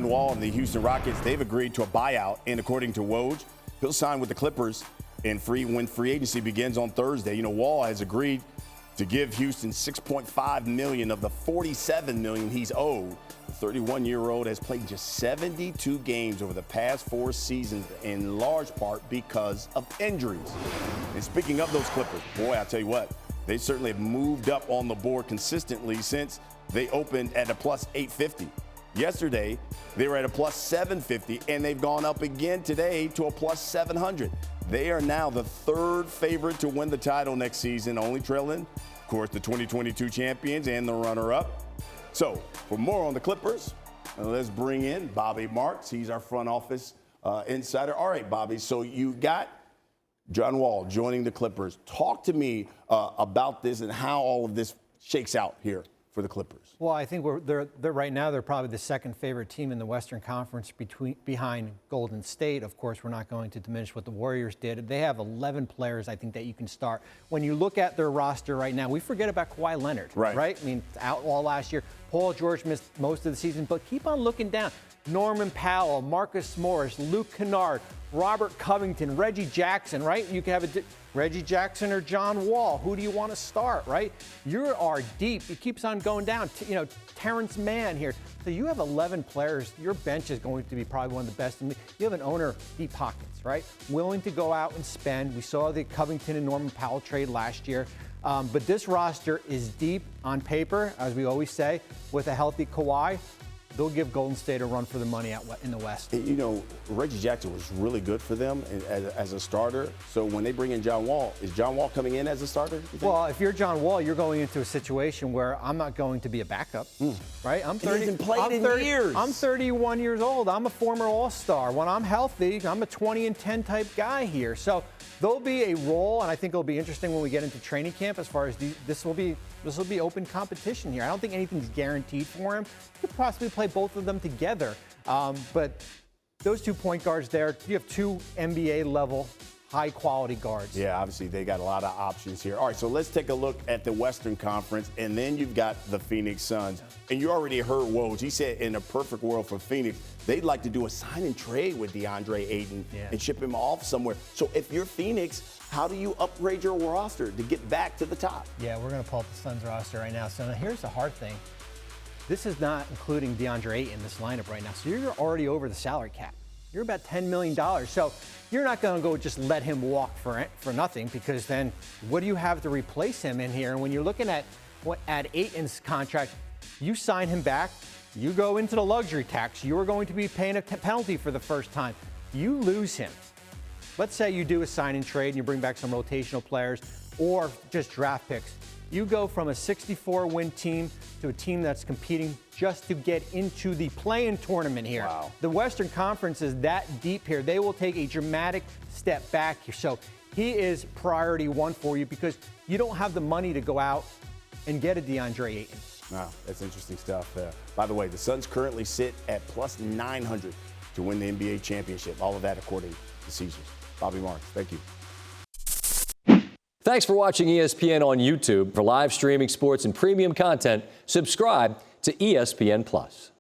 John Wall and the Houston Rockets, they've agreed to a buyout, and according to Woj, he'll sign with the Clippers and when free agency begins on Thursday. You know, Wall has agreed to give Houston $6.5 million of the $47 million he's owed. The 31-year-old has played just 72 games over the past 4 seasons, in large part because of injuries. And speaking of those Clippers, boy, I'll tell you what, they certainly have moved up on the board consistently since they opened at a plus 850. Yesterday, they were at a plus 750, and they've gone up again today to a plus 700. They are now the 3rd favorite to win the title next season, only trailing, of course, the 2022 champions and the runner-up. So, for more on the Clippers, let's bring in Bobby Marks. He's our front office insider. All right, Bobby, so you got John Wall joining the Clippers. Talk to me about this and how all of this shakes out here for the Clippers. Well, I think they're right now they're probably the 2nd favorite team in the Western Conference behind Golden State. Of course, we're not going to diminish what the Warriors did. They have 11 players, I think, that you can start. When you look at their roster right now, we forget about Kawhi Leonard, right? I mean, out all last year. Paul George missed most of the season, but keep on looking down. Norman Powell, Marcus Morris, Luke Kennard, Robert Covington, Reggie Jackson, right? You can have Reggie Jackson or John Wall. Who do you want to start, right? You are deep. It keeps on going down. You know, Terrence Mann here. So you have 11 players. Your bench is going to be probably one of the best. You have an owner, deep pockets, right? Willing to go out and spend. We saw the Covington and Norman Powell trade last year. But this roster is deep on paper, as we always say, with a healthy Kawhi. They'll give Golden State a run for the money out in the West. You know, Reggie Jackson was really good for them as a starter. So when they bring in John Wall, is John Wall coming in as a starter? Well, if you're John Wall, you're going into a situation where I'm not going to be a backup, right? I'm 30. He hasn't played in years. I'm 31 years old. I'm a former All-Star. When I'm healthy, I'm a 20-10 type guy here. So there'll be a role, and I think it'll be interesting when we get into training camp as far as this will be open competition here. I don't think anything's guaranteed for him. He could possibly play both of them together. But those 2 point guards there, you have 2 NBA-level high-quality guards. Yeah, obviously they got a lot of options here. All right, so let's take a look at the Western Conference, and then you've got the Phoenix Suns. And you already heard Woj. He said in a perfect world for Phoenix, they'd like to do a sign and trade with DeAndre Ayton and ship him off somewhere. So if you're Phoenix, how do you upgrade your roster to get back to the top? Yeah, we're going to pull up the Suns roster right now. So now here's the hard thing. This is not including DeAndre Ayton in this lineup right now. So you're already over the salary cap. You're about $10 million. So you're not going to go just let him walk for nothing, because then what do you have to replace him in here? And when you're looking at Ayton's contract, you sign him back, you go into the luxury tax. You are going to be paying a penalty for the first time. You lose him. Let's say you do a sign and trade and you bring back some rotational players or just draft picks. You go from a 64-win team to a team that's competing just to get into the play-in tournament here. Wow. The Western Conference is that deep here. They will take a dramatic step back here. So he is priority 1 for you because you don't have the money to go out and get a DeAndre Ayton. Wow, that's interesting stuff. By the way, the Suns currently sit at plus 900 to win the NBA championship. All of that according to Caesars. Bobby Marks, thank you. Thanks for watching ESPN on YouTube. For live streaming sports and premium content, subscribe to ESPN+.